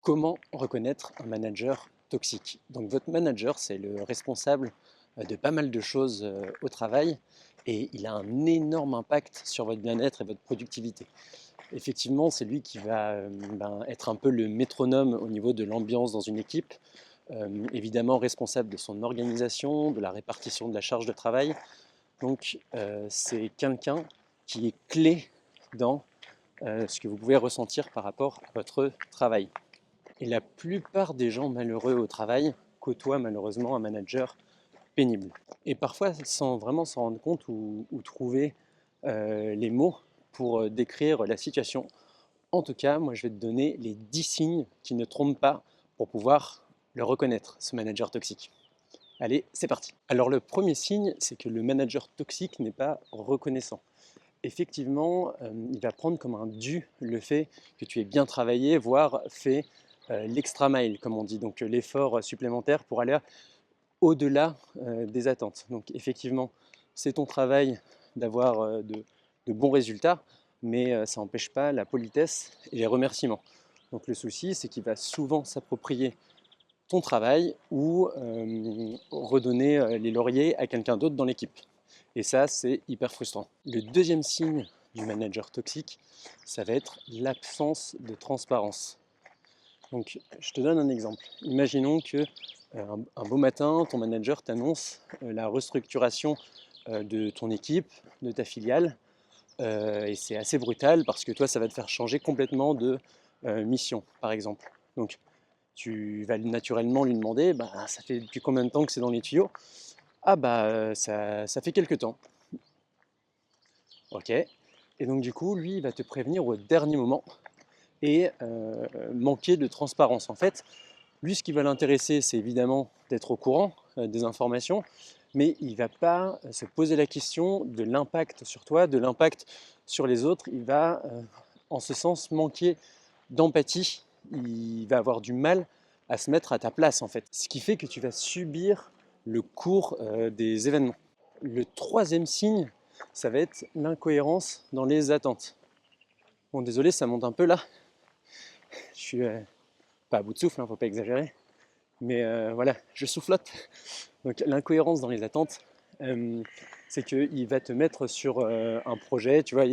Comment reconnaître un manager toxique? Donc votre manager, c'est le responsable de pas mal de choses au travail et il a un énorme impact sur votre bien-être et votre productivité. Effectivement, c'est lui qui va être un peu le métronome au niveau de l'ambiance dans une équipe, évidemment responsable de son organisation, de la répartition de la charge de travail. Donc c'est quelqu'un qui est clé dans ce que vous pouvez ressentir par rapport à votre travail. Et la plupart des gens malheureux au travail côtoient malheureusement un manager pénible. Et parfois, sans vraiment s'en rendre compte ou trouver les mots pour décrire la situation. En tout cas, moi, je vais te donner les 10 signes qui ne trompent pas pour pouvoir le reconnaître, ce manager toxique. Allez, c'est parti. Alors le premier signe, c'est que le manager toxique n'est pas reconnaissant. Effectivement, il va prendre comme un dû le fait que tu aies bien travaillé, voire fait l'extra mile, comme on dit, donc l'effort supplémentaire pour aller au-delà des attentes. Donc effectivement, c'est ton travail d'avoir de bons résultats, mais ça n'empêche pas la politesse et les remerciements. Donc le souci, c'est qu'il va souvent s'approprier ton travail ou redonner les lauriers à quelqu'un d'autre dans l'équipe. Et ça, c'est hyper frustrant. Le deuxième signe du manager toxique, ça va être l'absence de transparence. Donc, je te donne un exemple. Imaginons que un beau matin, ton manager t'annonce la restructuration de ton équipe, de ta filiale, et c'est assez brutal parce que toi, ça va te faire changer complètement de mission, par exemple. Donc, tu vas naturellement lui demander, bah, ça fait depuis combien de temps que c'est dans les tuyaux? Ah bah ça fait quelques temps. Ok. Et donc du coup, lui, il va te prévenir au dernier moment et manquer de transparence. En fait, lui, ce qui va l'intéresser, c'est évidemment d'être au courant des informations, mais il ne va pas se poser la question de l'impact sur toi, de l'impact sur les autres. Il va, en ce sens, manquer d'empathie. Il va avoir du mal à se mettre à ta place, en fait. Ce qui fait que tu vas subir le cours des événements. Le troisième signe, ça va être l'incohérence dans les attentes. Bon, désolé, ça monte un peu là. Je suis pas à bout de souffle, ne faut pas exagérer. Mais voilà, je soufflote. Donc l'incohérence dans les attentes, c'est qu'il va te mettre sur un projet, tu vois,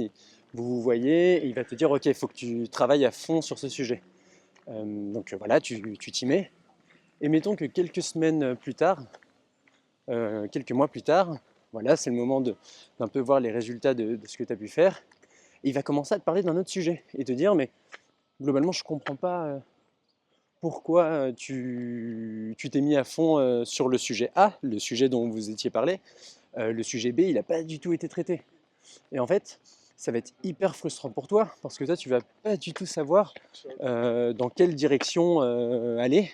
vous vous voyez, et il va te dire, ok, il faut que tu travailles à fond sur ce sujet. Donc voilà, tu t'y mets. Et mettons que quelques semaines plus tard, quelques mois plus tard, voilà, c'est le moment d'un peu voir les résultats de ce que tu as pu faire. Et il va commencer à te parler d'un autre sujet et te dire, mais globalement, je ne comprends pas pourquoi tu t'es mis à fond sur le sujet A, le sujet dont vous étiez parlé. Le sujet B, il n'a pas du tout été traité. Et en fait, ça va être hyper frustrant pour toi parce que toi, tu vas pas du tout savoir dans quelle direction aller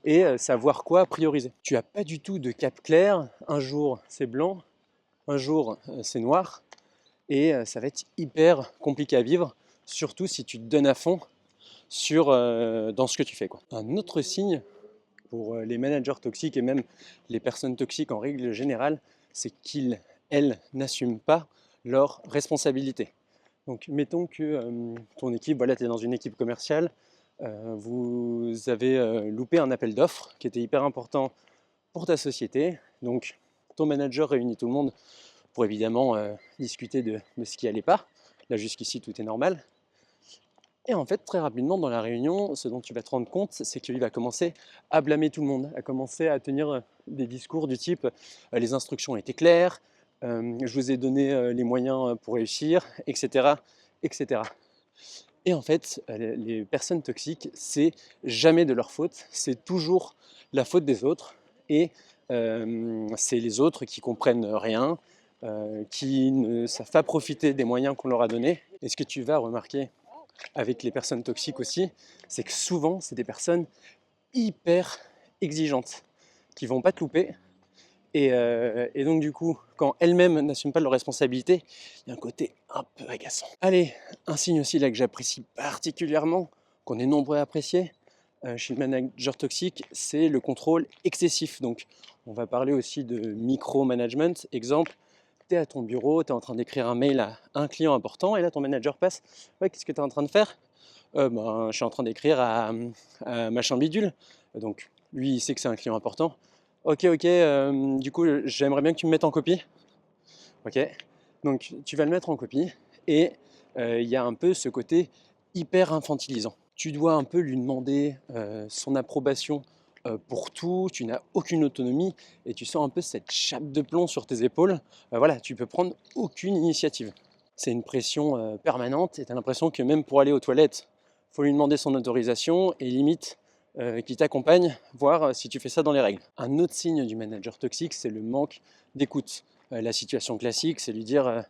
et savoir quoi prioriser. Tu n'as pas du tout de cap clair. Un jour, c'est blanc, un jour, c'est noir. Et ça va être hyper compliqué à vivre, surtout si tu te donnes à fond dans ce que tu fais, quoi. Un autre signe pour les managers toxiques et même les personnes toxiques en règle générale, c'est qu'ils, elles, n'assument pas leurs responsabilités. Donc mettons que ton équipe, voilà, tu es dans une équipe commerciale, vous avez loupé un appel d'offres qui était hyper important pour ta société. Donc ton manager réunit tout le monde pour évidemment discuter de ce qui n'allait pas. Là jusqu'ici tout est normal. Et en fait, très rapidement dans la réunion, ce dont tu vas te rendre compte, c'est qu'il va commencer à blâmer tout le monde, à commencer à tenir des discours du type les instructions étaient claires, je vous ai donné les moyens pour réussir, etc., etc. Et en fait, les personnes toxiques, c'est jamais de leur faute, c'est toujours la faute des autres. Et c'est les autres qui comprennent rien, qui ne savent pas profiter des moyens qu'on leur a donnés. Et ce que tu vas remarquer avec les personnes toxiques aussi, c'est que souvent, c'est des personnes hyper exigeantes qui vont pas te louper. Et donc, du coup, quand elles-mêmes n'assument pas leurs responsabilités, il y a un côté un peu agaçant. Allez, un signe aussi là que j'apprécie particulièrement, qu'on est nombreux à apprécier chez le manager toxique, c'est le contrôle excessif. Donc, on va parler aussi de micro-management. Exemple, tu es à ton bureau, tu es en train d'écrire un mail à un client important, et là ton manager passe. Ouais, qu'est-ce que tu es en train de faire? Ben, je suis en train d'écrire à machin bidule. Donc lui, il sait que c'est un client important. Ok, ok, du coup, j'aimerais bien que tu me mettes en copie. Ok, donc tu vas le mettre en copie et il y a un peu ce côté hyper infantilisant. Tu dois un peu lui demander son approbation pour tout, tu n'as aucune autonomie et tu sens un peu cette chape de plomb sur tes épaules. Voilà, tu peux prendre aucune initiative. C'est une pression permanente et tu as l'impression que même pour aller aux toilettes, il faut lui demander son autorisation et limite qui t'accompagne, voir si tu fais ça dans les règles. Un autre signe du manager toxique, c'est le manque d'écoute. La situation classique, c'est lui dire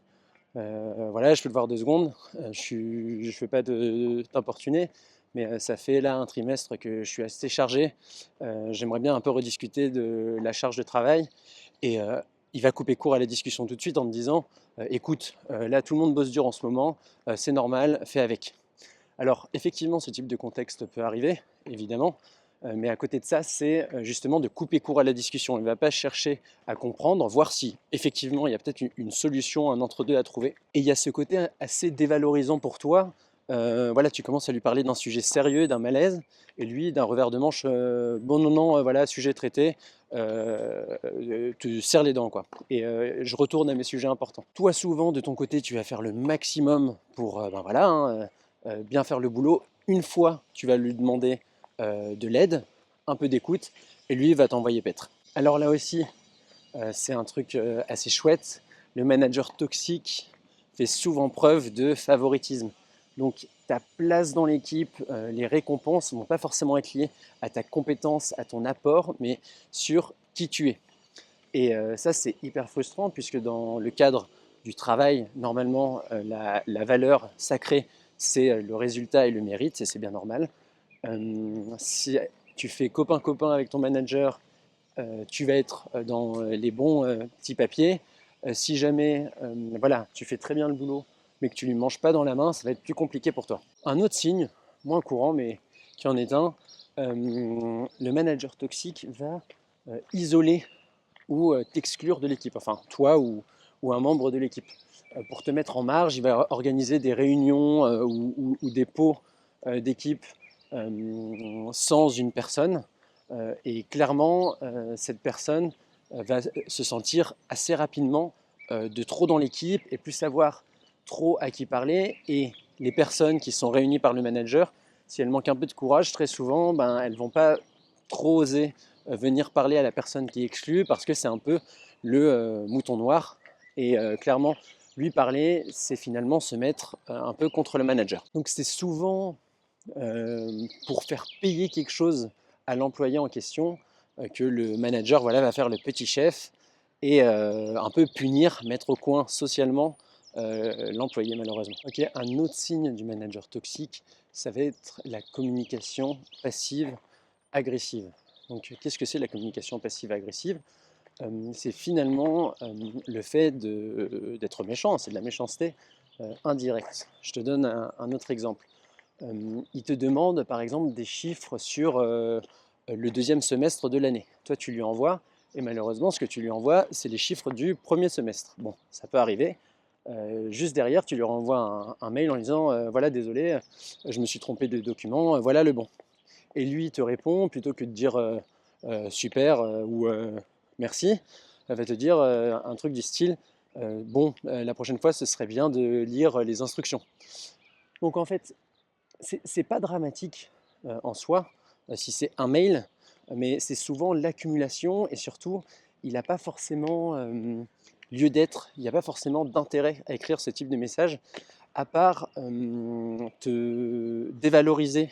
voilà, je peux te voir 2 secondes, je ne fais pas t'importuner, mais ça fait là un trimestre que je suis assez chargé, j'aimerais bien un peu rediscuter de la charge de travail. Et il va couper court à la discussion tout de suite en te disant écoute, là tout le monde bosse dur en ce moment, c'est normal, fais avec. Alors effectivement, ce type de contexte peut arriver, évidemment, mais à côté de ça, c'est justement de couper court à la discussion. Il ne va pas chercher à comprendre, voir si effectivement il y a peut-être une solution, un entre-deux à trouver. Et il y a ce côté assez dévalorisant pour toi. Voilà, tu commences à lui parler d'un sujet sérieux, d'un malaise, et lui, d'un revers de manche, bon non, non, voilà, sujet traité, tu serres les dents, quoi. Et je retourne à mes sujets importants. Toi, souvent, de ton côté, tu vas faire le maximum pour, ben voilà, hein, bien faire le boulot. Une fois, tu vas lui demander de l'aide, un peu d'écoute, et lui va t'envoyer paître. Alors là aussi, c'est un truc assez chouette. Le manager toxique fait souvent preuve de favoritisme. Donc ta place dans l'équipe, les récompenses ne vont pas forcément être liées à ta compétence, à ton apport, mais sur qui tu es. Et ça, c'est hyper frustrant puisque dans le cadre du travail, normalement, la valeur sacrée, c'est le résultat et le mérite, et c'est bien normal. Si tu fais copain-copain avec ton manager, tu vas être dans les bons petits papiers. Si jamais voilà, tu fais très bien le boulot, mais que tu ne lui manges pas dans la main, ça va être plus compliqué pour toi. Un autre signe, moins courant, mais qui en est un, le manager toxique va isoler ou t'exclure de l'équipe, enfin toi ou un membre de l'équipe. Pour te mettre en marge, il va organiser des réunions ou des pots d'équipe sans une personne. Et clairement, cette personne va se sentir assez rapidement de trop dans l'équipe et plus savoir trop à qui parler. Et les personnes qui sont réunies par le manager, si elles manquent un peu de courage, très souvent, ben, elles ne vont pas trop oser venir parler à la personne qui est exclue parce que c'est un peu le mouton noir. Et clairement, lui parler, c'est finalement se mettre un peu contre le manager. Donc c'est souvent pour faire payer quelque chose à l'employé en question que le manager voilà, va faire le petit chef et un peu punir, mettre au coin socialement l'employé malheureusement. Ok, un autre signe du manager toxique, ça va être la communication passive agressive. Donc qu'est-ce que c'est la communication passive agressive? C'est finalement le fait d'être méchant, c'est de la méchanceté indirecte. Je te donne un autre exemple. Il te demande par exemple des chiffres sur le deuxième semestre de l'année. Toi, tu lui envoies, et malheureusement, ce que tu lui envoies, c'est les chiffres du premier semestre. Bon, ça peut arriver. Juste derrière, tu lui renvoies un mail en disant voilà, désolé, je me suis trompé de document, voilà le bon. Et lui, il te répond, plutôt que de dire super ou merci, elle va te dire un truc du style bon, la prochaine fois, ce serait bien de lire les instructions. Donc en fait, c'est pas dramatique en soi, si c'est un mail, mais c'est souvent l'accumulation et surtout, il n'a pas forcément lieu d'être, il n'y a pas forcément d'intérêt à écrire ce type de message, à part te dévaloriser,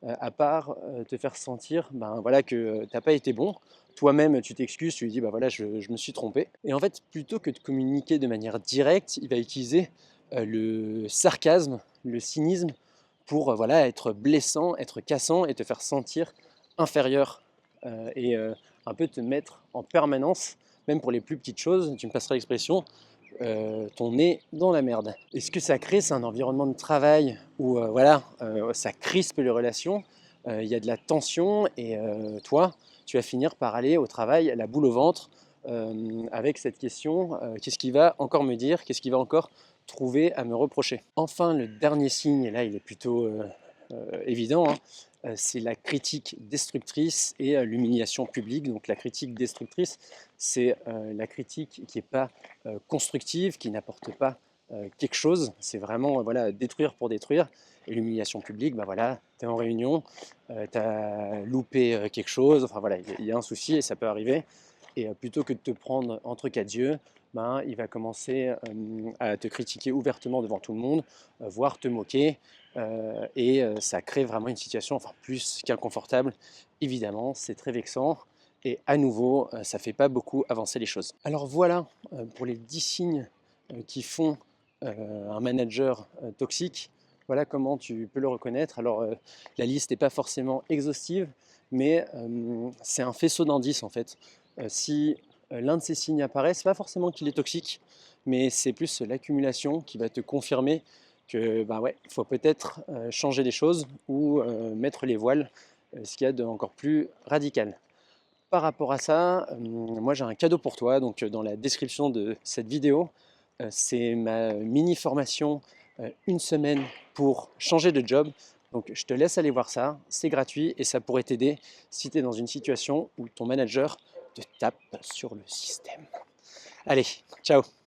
à part te faire sentir ben, voilà, que tu n'as pas été bon. Toi-même, tu t'excuses, tu lui dis bah, voilà, je me suis trompé. Et en fait, plutôt que de communiquer de manière directe, il va utiliser le sarcasme, le cynisme pour voilà, être blessant, être cassant et te faire sentir inférieur et un peu te mettre en permanence, même pour les plus petites choses, tu me passeras l'expression, ton nez dans la merde. Et ce que ça crée, c'est un environnement de travail où voilà, ça crispe les relations, il y a de la tension et toi, tu vas finir par aller au travail la boule au ventre avec cette question, qu'est-ce qu'il va encore me dire, qu'est-ce qu'il va encore trouver à me reprocher. Enfin, le dernier signe, et là il est plutôt évident, hein, c'est la critique destructrice et l'humiliation publique. Donc la critique destructrice, c'est la critique qui n'est pas constructive, qui n'apporte pas quelque chose. C'est vraiment voilà, détruire pour détruire. Et l'humiliation publique, bah voilà, tu es en réunion, tu as loupé quelque chose, enfin voilà, il y a un souci et ça peut arriver. Et plutôt que de te prendre entre quatre yeux, ben, il va commencer à te critiquer ouvertement devant tout le monde, voire te moquer. Et ça crée vraiment une situation enfin, plus qu'inconfortable. Évidemment, c'est très vexant. Et à nouveau, ça ne fait pas beaucoup avancer les choses. Alors voilà pour les 10 signes qui font un manager toxique. Voilà comment tu peux le reconnaître. Alors la liste n'est pas forcément exhaustive, mais c'est un faisceau d'indices en fait. Si l'un de ces signes apparaît, ce n'est pas forcément qu'il est toxique, mais c'est plus l'accumulation qui va te confirmer que bah ouais, faut peut-être changer les choses ou mettre les voiles, ce qu'il y a d'encore plus radical. Par rapport à ça, moi j'ai un cadeau pour toi. Donc dans la description de cette vidéo, c'est ma mini formation une semaine pour changer de job. Donc je te laisse aller voir ça, c'est gratuit et ça pourrait t'aider si tu es dans une situation où ton manager te tape sur le système. Allez, ciao!